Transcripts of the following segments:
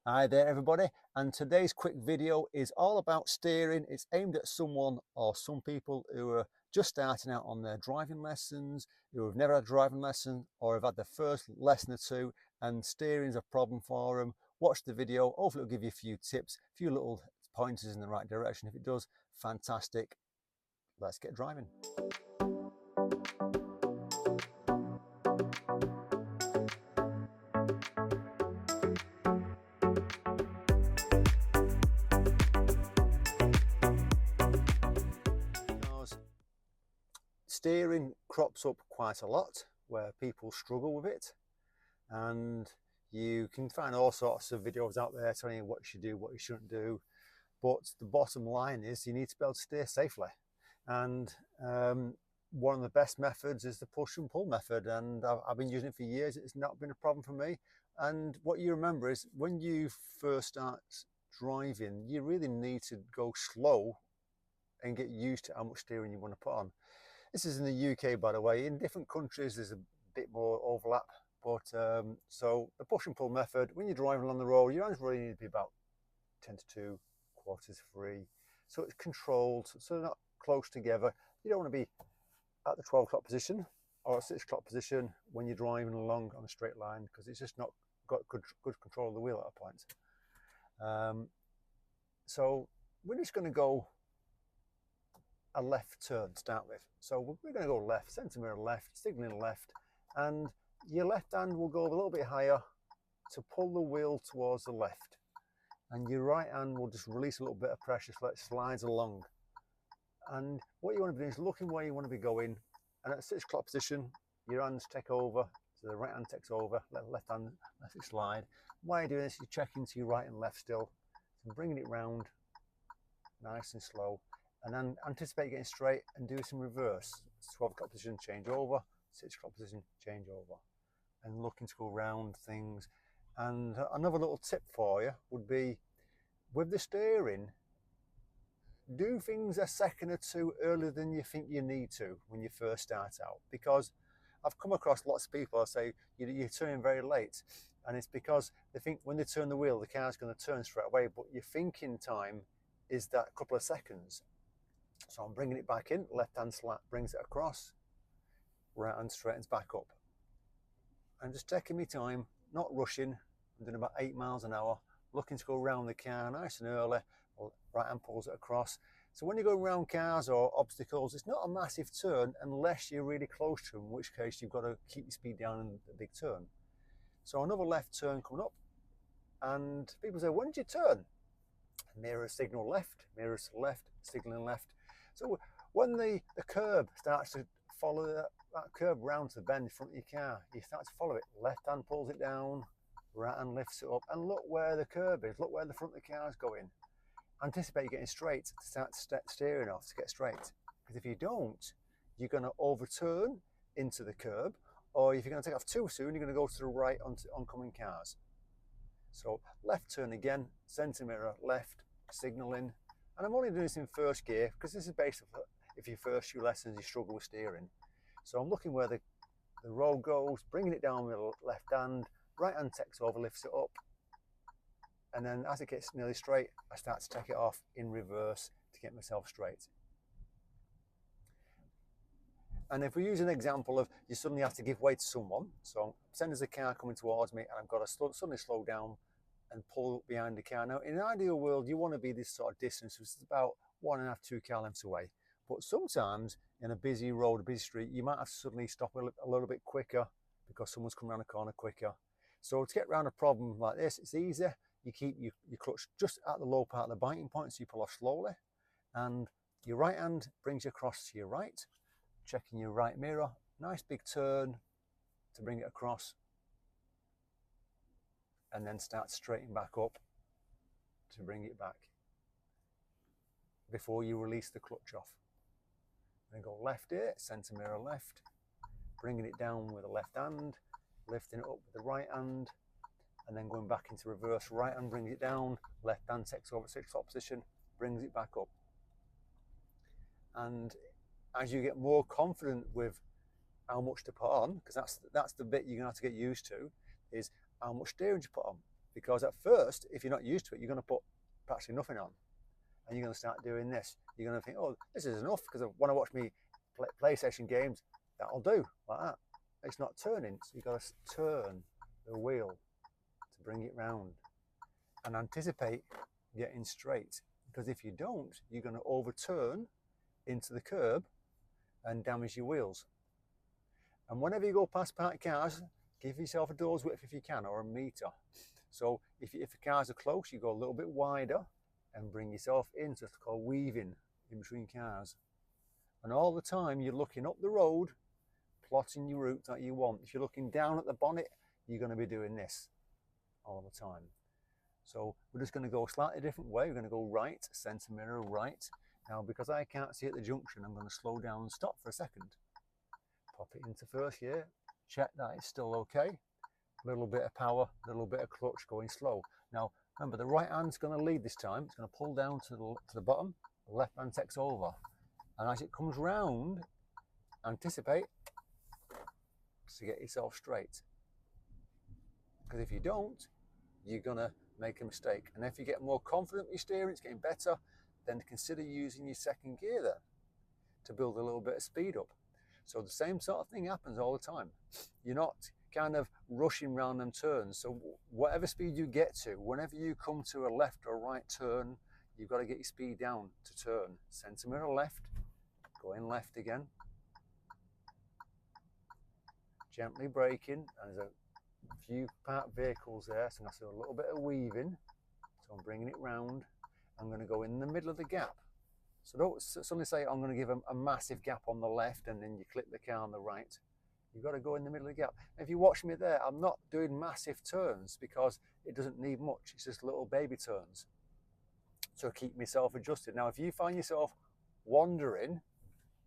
Hi there everybody, and today's quick video is all about steering. It's aimed at someone or some people who are just starting out on their driving lessons, who have never had a driving lesson or have had their first lesson or two and steering is a problem for them. Watch the video, hopefully it'll give you a few tips, a few little pointers in the right direction. If it does, fantastic. Let's get driving. Steering crops up quite a lot where people struggle with it, and you can find all sorts of videos out there telling you what you should do, what you shouldn't do, but the bottom line is you need to be able to steer safely. And one of the best methods is the push and pull method, and I've been using it for years. It's not been a problem for me. And what you remember is when you first start driving, you really need to go slow and get used to how much steering you want to put on. This is in the UK, by the way. In different countries there's a bit more overlap, but so the push and pull method, when you're driving along the road, your hands really need to be about 10 to 2, quarters 3, so it's controlled, so they're not close together. You don't want to be at the 12 o'clock position or 6 o'clock position when you're driving along on a straight line, because it's just not got good control of the wheel at a point. So we're just going to go a left turn to start with. So we're going to go left, centre mirror left, signalling left, and your left hand will go a little bit higher to pull the wheel towards the left, and your right hand will just release a little bit of pressure so it slides along. And what you want to be doing is looking where you want to be going, and at 6 o'clock position your hands take over, so the right hand takes over, left hand lets it slide. While you're doing this, you're checking to your right and left still, so bringing it round nice and slow, and then anticipate getting straight and do some reverse. 12 o'clock position, change over, 6 o'clock position, change over, and looking to go around things. And another little tip for you would be, with the steering, do things a second or two earlier than you think you need to when you first start out, because I've come across lots of people that say you're turning very late, and it's because they think when they turn the wheel the car's going to turn straight away, but your thinking time is that couple of seconds. So I'm bringing it back in, left hand slap brings it across, right hand straightens back up. I'm just taking my time, not rushing. I'm doing about 8 miles an hour, looking to go around the car nice and early. Right hand pulls it across. So when you go around cars or obstacles, it's not a massive turn unless you're really close to them, in which case you've got to keep your speed down in the big turn. So another left turn coming up, and people say, when did you turn? Mirror signal left, mirrors left, signaling left. So when the curb starts to follow that curb round to the bend in front of your car, you start to follow it. Left hand pulls it down, right hand lifts it up, and look where the curb is, look where the front of the car is going. Anticipate getting straight to start steering off to get straight, because if you don't, you're going to overturn into the curb, or if you're going to take off too soon, you're going to go to the right onto oncoming cars. So left turn again, centre mirror left, signalling, and I'm only doing this in first gear because this is basically if your first few lessons you struggle with steering. So I'm looking where the road goes, bringing it down with the left hand, right hand takes over, lifts it up, and then as it gets nearly straight, I start to take it off in reverse to get myself straight. And if we use an example of you suddenly have to give way to someone, so pretend there's a car coming towards me and I've got to suddenly slow down and pull behind the car. Now, in an ideal world, you want to be this sort of distance, which is about 1.5 to 2 car lengths away. But sometimes in a busy road, a busy street, you might have to suddenly stop a little bit quicker because someone's coming around the corner quicker. So to get around a problem like this, it's easier. You keep your clutch just at the low part of the biting point, so you pull off slowly, and your right hand brings you across to your right, checking your right mirror, nice big turn to bring it across, and then start straightening back up to bring it back before you release the clutch off. Then go left here, centre mirror left, bringing it down with the left hand, lifting it up with the right hand, and then going back into reverse. Right hand brings it down, left hand takes over 6 o'clock position, brings it back up. And as you get more confident with how much to put on, because that's the bit you're going to have to get used to, is how much steering you put on. because at first, if you're not used to it, you're going to put practically nothing on, and you're going to start doing this. You're going to think, oh, this is enough, because when I watch me PlayStation games, that'll do, like that. It's not turning, so you've got to turn the wheel to bring it round and anticipate getting straight, because if you don't, you're going to overturn into the curb and damage your wheels. And whenever you go past parked cars, give yourself a door's width if you can, or a meter. So if the cars are close, you go a little bit wider and bring yourself into what's called weaving in between cars. And all the time you're looking up the road, plotting your route that you want. If you're looking down at the bonnet, you're going to be doing this all the time. So we're just going to go a slightly different way. We're going to go right, centre mirror right. Now, because I can't see at the junction, I'm going to slow down and stop for a second. Pop it into first gear, check that it's still okay. A little bit of power, a little bit of clutch, going slow. Now, remember, the right hand's going to lead this time. It's going to pull down to the bottom, the left hand takes over. And as it comes round, anticipate to get yourself straight. Because if you don't, you're going to make a mistake. And if you get more confident with your steering, it's getting better, then consider using your second gear there to build a little bit of speed up. So the same sort of thing happens all the time. You're not kind of rushing around them turns. So whatever speed you get to, whenever you come to a left or right turn, you've got to get your speed down to turn. Centre mirror left, going left again. Gently braking, and there's a few parked vehicles there, so I'm going to do a little bit of weaving. So I'm bringing it round. I'm going to go in the middle of the gap. So don't suddenly say I'm going to give a massive gap on the left and then you clip the car on the right. You've got to go in the middle of the gap. If you watch me there, I'm not doing massive turns because it doesn't need much. It's just little baby turns to keep myself adjusted. Now, if you find yourself wandering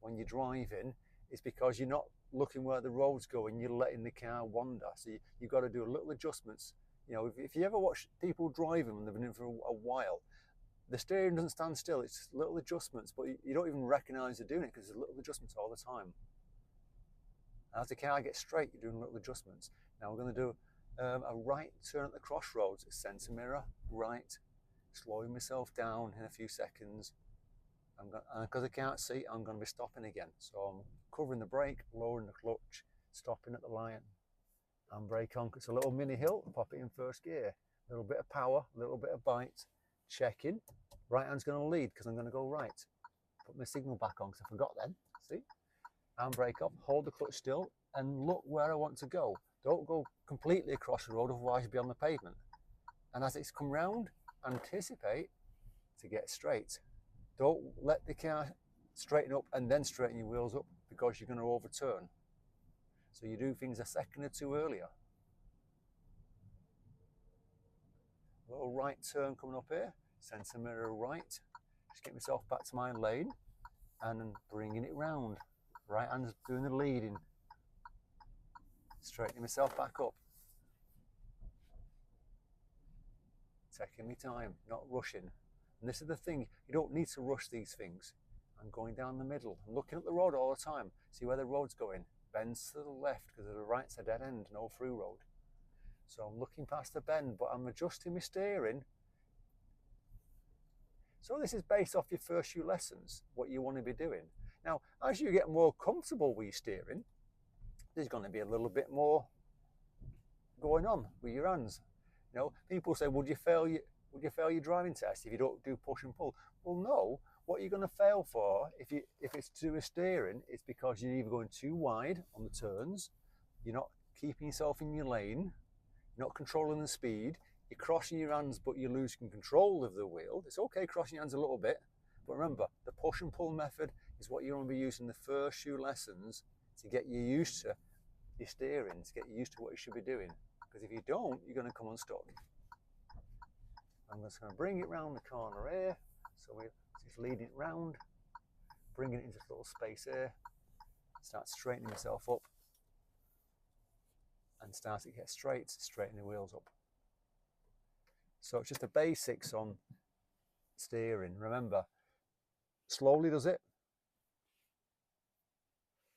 when you're driving, it's because you're not looking where the road's going. You're letting the car wander. So you've got to do little adjustments. You know, if you ever watch people driving when they've been in for a while, the steering doesn't stand still. It's just little adjustments, but you don't even recognize they're doing it because there's little adjustments all the time. As the car gets straight, you're doing little adjustments. Now we're going to do a right turn at the Crossroads, centre mirror, right, slowing myself down in a few seconds. And because I can't see, I'm going to be stopping again. So I'm covering the brake, lowering the clutch, stopping at the line, and brake on. It's a little mini hill, pop it in first gear. A little bit of power, a little bit of bite, checking. Right hand's going to lead because I'm going to go right. Put my signal back on because I forgot then, see? And brake off, hold the clutch still, and look where I want to go. Don't go completely across the road, otherwise you'll be on the pavement. And as it's come round, anticipate to get straight. Don't let the car straighten up and then straighten your wheels up because you're going to overturn. So you do things a second or two earlier. A little right turn coming up here, centre mirror right. Just get myself back to my lane and then bringing it round. Right hand's doing the leading. Straightening myself back up. Taking my time, not rushing. And this is the thing, you don't need to rush these things. I'm going down the middle. I'm looking at the road all the time. See where the road's going. Bends to the left because the right's a dead end, no through road. So I'm looking past the bend, but I'm adjusting my steering. So this is based off your first few lessons, what you want to be doing. Now, as you get more comfortable with your steering, there's going to be a little bit more going on with your hands. You know, people say, would you fail your driving test if you don't do push and pull? Well, no. What you're going to fail for, if it's to do with steering, it's because you're either going too wide on the turns, you're not keeping yourself in your lane, you're not controlling the speed, you're crossing your hands but you're losing control of the wheel. It's okay crossing your hands a little bit, but remember, the push and pull method is what you're going to be using the first few lessons to get you used to your steering, to get you used to what you should be doing. Because if you don't, you're going to come unstuck. I'm just going to bring it round the corner here. So we're just leading it round, bringing it into this little space here, start straightening myself up, and start to get straight, straighten the wheels up. So it's just the basics on steering. Remember, slowly does it.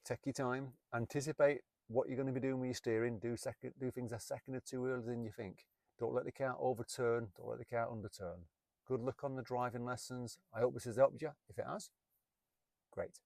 Take your time, anticipate what you're going to be doing with your steering, do things a second or two earlier than you think. Don't let the car overturn, don't let the car underturn. Good luck on the driving lessons. I hope this has helped you. If it has, great.